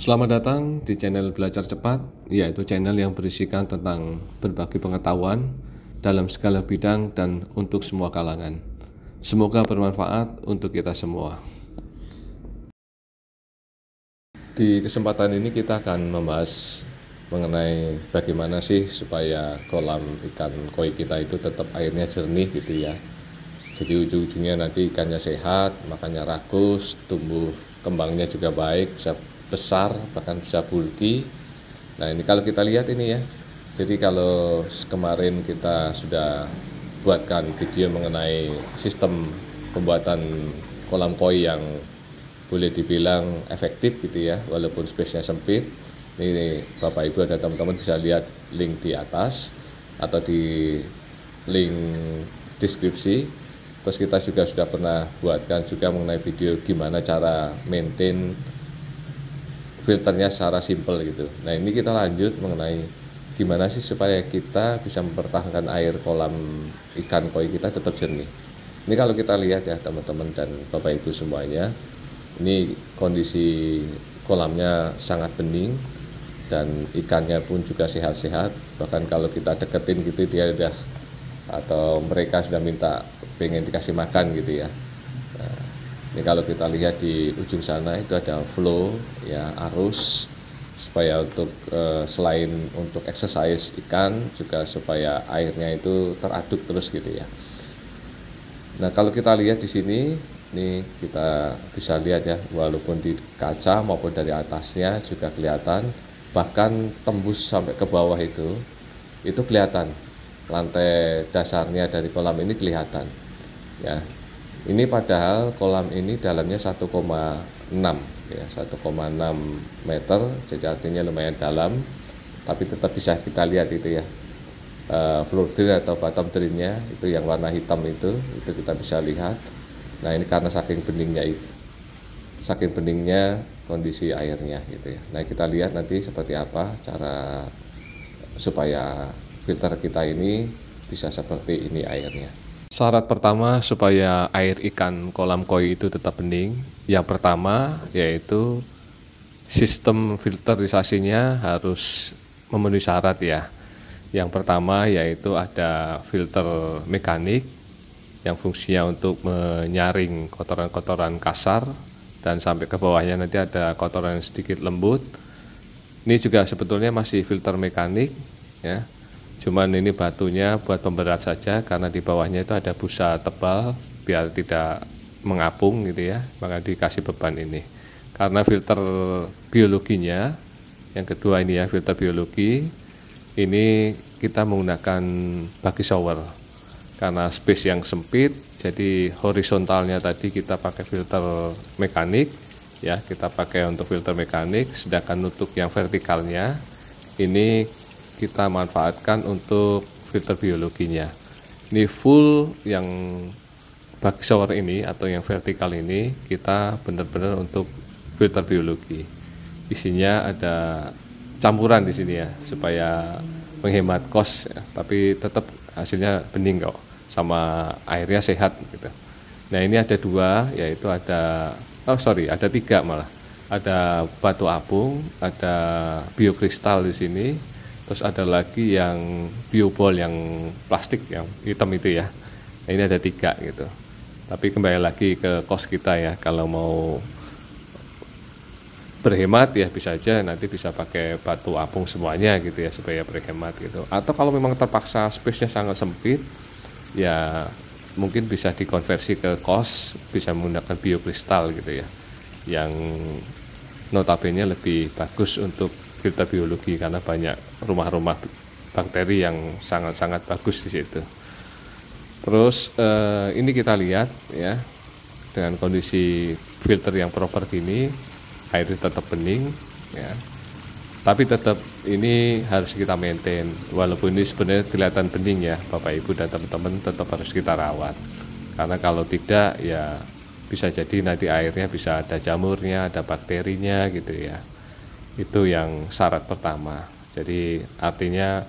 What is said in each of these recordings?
Selamat datang di channel Belajar Cepat, yaitu channel yang berisikan tentang berbagi pengetahuan dalam segala bidang dan untuk semua kalangan. Semoga bermanfaat untuk kita semua. Di kesempatan ini kita akan membahas mengenai bagaimana sih supaya kolam ikan koi kita itu tetap airnya jernih gitu ya. Jadi ujung-ujungnya nanti ikannya sehat, makannya rakus, tumbuh kembangnya juga baik, bisa besar, bahkan bisa bulky. Nah ini kalau kita lihat ini ya, jadi kalau kemarin kita sudah buatkan video mengenai sistem pembuatan kolam koi yang boleh dibilang efektif gitu ya, walaupun space-nya sempit. Ini Bapak Ibu dan teman-teman bisa lihat link di atas atau di link deskripsi. Terus kita juga sudah pernah buatkan juga mengenai video gimana cara maintain filternya secara simple gitu. Nah ini kita lanjut mengenai gimana sih supaya kita bisa mempertahankan air kolam ikan koi kita tetap jernih. Ini kalau kita lihat ya teman-teman dan Bapak Ibu semuanya, ini kondisi kolamnya sangat bening dan ikannya pun juga sehat-sehat. Bahkan kalau kita deketin gitu dia udah, atau mereka sudah minta pengen dikasih makan gitu ya. Nah, ini kalau kita lihat di ujung sana itu ada flow ya, arus, supaya untuk selain untuk exercise ikan juga supaya airnya itu teraduk terus gitu ya. Nah kalau kita lihat di sini, ini kita bisa lihat ya, walaupun di kaca maupun dari atasnya juga kelihatan, bahkan tembus sampai ke bawah itu kelihatan. Lantai dasarnya dari kolam ini kelihatan ya. Ini padahal kolam ini dalamnya 1,6 ya, 1,6 meter, jadi artinya lumayan dalam, tapi tetap bisa kita lihat itu ya, floor drain atau bottom drainnya itu yang warna hitam itu kita bisa lihat. Nah ini karena saking beningnya kondisi airnya gitu ya. Nah kita lihat nanti seperti apa cara supaya filter kita ini bisa seperti ini airnya. Syarat pertama supaya air ikan kolam koi itu tetap bening, yang pertama yaitu sistem filterisasinya harus memenuhi syarat ya. Yang pertama yaitu ada filter mekanik yang fungsinya untuk menyaring kotoran-kotoran kasar dan sampai ke bawahnya nanti ada kotoran yang sedikit lembut. Ini juga sebetulnya masih filter mekanik ya. Cuman ini batunya buat pemberat saja karena di bawahnya itu ada busa tebal biar tidak mengapung gitu ya, maka dikasih beban ini. Karena filter biologinya, yang kedua ini ya, filter biologi, ini kita menggunakan baki shower. Karena space yang sempit, jadi horizontalnya tadi kita pakai filter mekanik, ya kita pakai untuk filter mekanik, sedangkan untuk yang vertikalnya ini kita manfaatkan untuk filter biologinya. Ini full yang baki shower ini atau yang vertikal ini kita benar-benar untuk filter biologi. Isinya ada campuran di sini ya supaya menghemat cost ya, tapi tetap hasilnya bening kok, sama airnya sehat gitu. Nah ini ada dua, yaitu ada tiga malah. Ada batu apung, ada biokristal di sini. Terus ada lagi yang bioball yang plastik yang hitam itu ya. Nah, ini ada tiga gitu. Tapi kembali lagi ke cost kita ya. Kalau mau berhemat ya bisa aja nanti bisa pakai batu apung semuanya gitu ya supaya berhemat gitu. Atau kalau memang terpaksa space-nya sangat sempit ya mungkin bisa dikonversi ke kos, bisa menggunakan biokristal gitu ya. Yang notabene lebih bagus untuk filter biologi karena banyak rumah-rumah bakteri yang sangat-sangat bagus di situ. Terus ini kita lihat ya, dengan kondisi filter yang proper gini, airnya tetap bening ya. Tapi tetap ini harus kita maintain, walaupun ini sebenarnya kelihatan bening ya Bapak Ibu dan teman-teman, tetap harus kita rawat. Karena kalau tidak ya bisa jadi nanti airnya bisa ada jamurnya, ada bakterinya gitu ya. Itu yang syarat pertama. Jadi artinya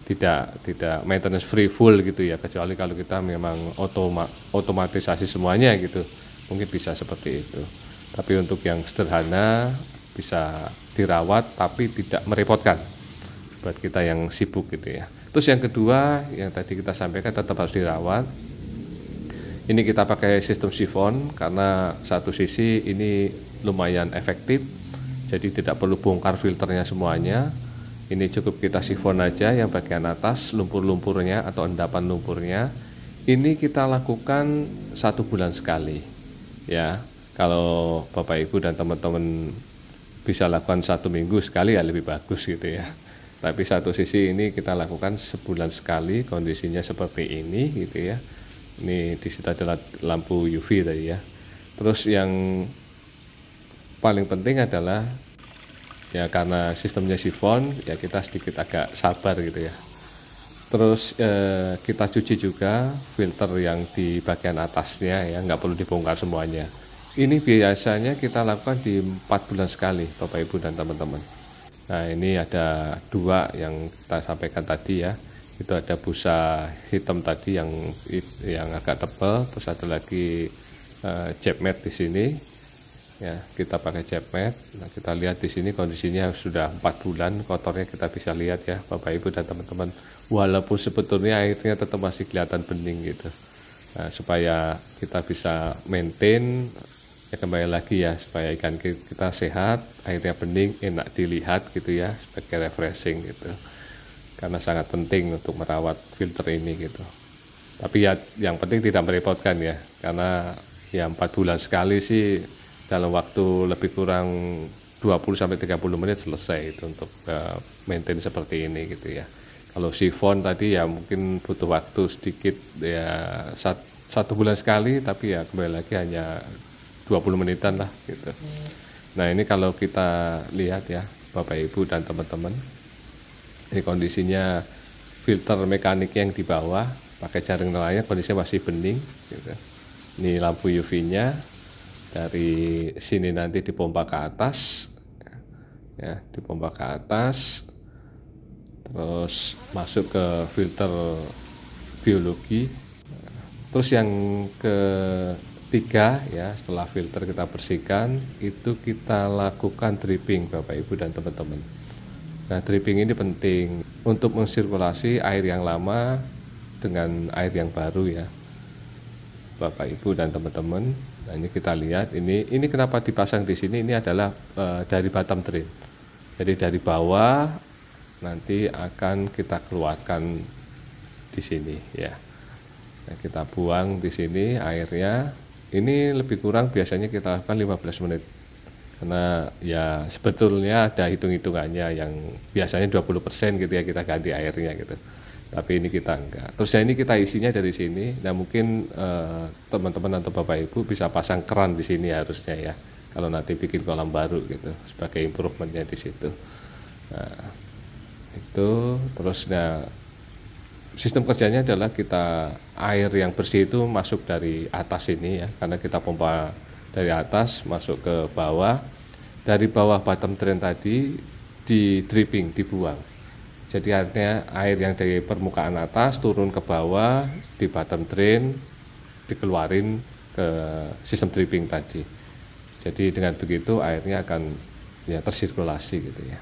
tidak maintenance free full gitu ya, kecuali kalau kita memang otomatisasi semuanya gitu, mungkin bisa seperti itu. Tapi untuk yang sederhana bisa dirawat tapi tidak merepotkan buat kita yang sibuk gitu ya. Terus yang kedua yang tadi kita sampaikan tetap harus dirawat. Ini kita pakai sistem sifon karena satu sisi ini lumayan efektif, jadi tidak perlu bongkar filternya semuanya. Ini cukup kita sifon aja yang bagian atas lumpur-lumpurnya atau endapan lumpurnya. Ini kita lakukan 1 bulan sekali ya. Kalau Bapak Ibu dan teman-teman bisa lakukan 1 minggu sekali ya lebih bagus gitu ya. Tapi satu sisi ini kita lakukan sebulan sekali, kondisinya seperti ini gitu ya. Ini di situ adalah lampu UV tadi ya. Terus yang paling penting adalah ya karena sistemnya sifon ya kita sedikit agak sabar gitu ya. Terus kita cuci juga filter yang di bagian atasnya ya, nggak perlu dibongkar semuanya. Ini biasanya kita lakukan di 4 bulan sekali Bapak Ibu dan teman-teman. Nah ini ada 2 yang kita sampaikan tadi ya. Itu ada busa hitam tadi yang agak tebal, terus ada lagi jet mat di sini ya, kita pakai jet mat. Nah kita lihat di sini kondisinya sudah 4 bulan, kotornya kita bisa lihat ya Bapak Ibu dan teman-teman, walaupun sebetulnya airnya tetap masih kelihatan bening gitu. Nah, supaya kita bisa maintain ya, kembali lagi ya, supaya ikan kita sehat, airnya bening, enak dilihat gitu ya, sebagai refreshing gitu. Karena sangat penting untuk merawat filter ini gitu. Tapi ya yang penting tidak merepotkan ya, karena ya 4 bulan sekali sih dalam waktu lebih kurang 20-30 menit selesai itu untuk maintain seperti ini gitu ya. Kalau sifon tadi ya mungkin butuh waktu sedikit ya 1 bulan sekali, tapi ya kembali lagi hanya 20 menitan lah gitu. Nah ini kalau kita lihat ya Bapak Ibu dan teman-teman, ini kondisinya filter mekanik yang di bawah pakai jaring nelayan kondisinya masih bening gitu. Ini lampu UV-nya dari sini nanti dipompa ke atas ya, dipompa ke atas terus masuk ke filter biologi. Terus yang ketiga ya, setelah filter kita bersihkan itu kita lakukan dripping Bapak Ibu dan teman-teman. Nah dripping ini penting untuk mensirkulasi air yang lama dengan air yang baru ya Bapak Ibu dan teman-teman. Nah ini kita lihat ini kenapa dipasang di sini, ini adalah dari bottom drain. Jadi dari bawah nanti akan kita keluarkan di sini ya. Nah, kita buang di sini airnya. Ini lebih kurang biasanya kita lakukan 15 menit. Karena ya sebetulnya ada hitung-hitungannya yang biasanya 20% gitu ya kita ganti airnya gitu. Tapi ini kita enggak. Terus ini kita isinya dari sini. Nah mungkin teman-teman atau Bapak Ibu bisa pasang keran di sini harusnya ya. Kalau nanti bikin kolam baru gitu sebagai improvementnya di situ. Nah itu terus sistem kerjanya adalah kita air yang bersih itu masuk dari atas ini ya, karena kita pompa dari atas masuk ke bawah, dari bawah bottom drain tadi di dripping, dibuang. Jadi artinya air yang dari permukaan atas turun ke bawah di bottom drain dikeluarin ke sistem dripping tadi. Jadi dengan begitu airnya akan ya tersirkulasi gitu ya.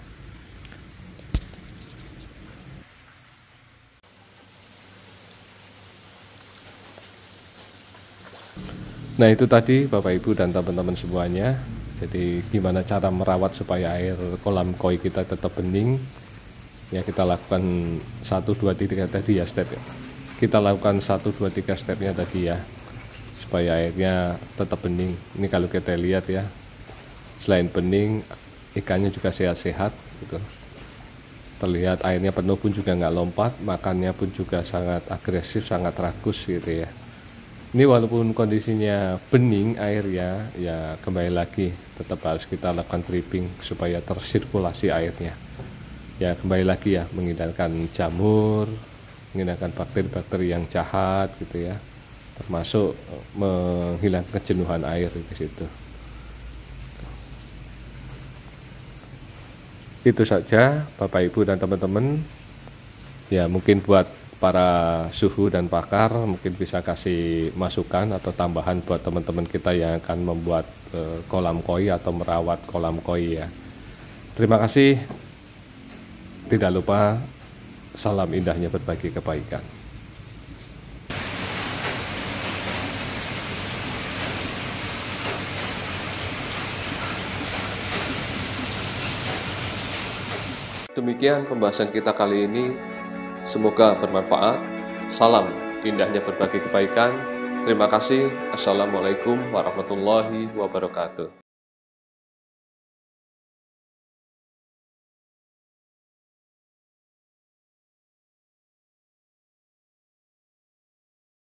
Nah itu tadi Bapak Ibu dan teman-teman semuanya. Jadi gimana cara merawat supaya air kolam koi kita tetap bening. Ya kita lakukan 1, 2, 3 tadi ya step ya. Kita lakukan 1, 2, 3 stepnya tadi ya, supaya airnya tetap bening. Ini kalau kita lihat ya, selain bening ikannya juga sehat-sehat gitu. Terlihat airnya penuh pun juga nggak lompat, makannya pun juga sangat agresif, sangat rakus gitu ya. Ini walaupun kondisinya bening airnya, ya kembali lagi tetap harus kita lakukan dripping supaya tersirkulasi airnya. Ya kembali lagi ya, menghindarkan jamur, menghindarkan bakteri-bakteri yang jahat gitu ya, termasuk menghilangkan kejenuhan air di situ. Itu saja Bapak Ibu dan teman-teman. Ya mungkin buat para suhu dan pakar mungkin bisa kasih masukan atau tambahan buat teman-teman kita yang akan membuat kolam koi atau merawat kolam koi ya. Terima kasih. Tidak lupa salam indahnya berbagi kebaikan. Demikian pembahasan kita kali ini. Semoga bermanfaat. Salam indahnya berbagi kebaikan. Terima kasih. Assalamualaikum warahmatullahi wabarakatuh.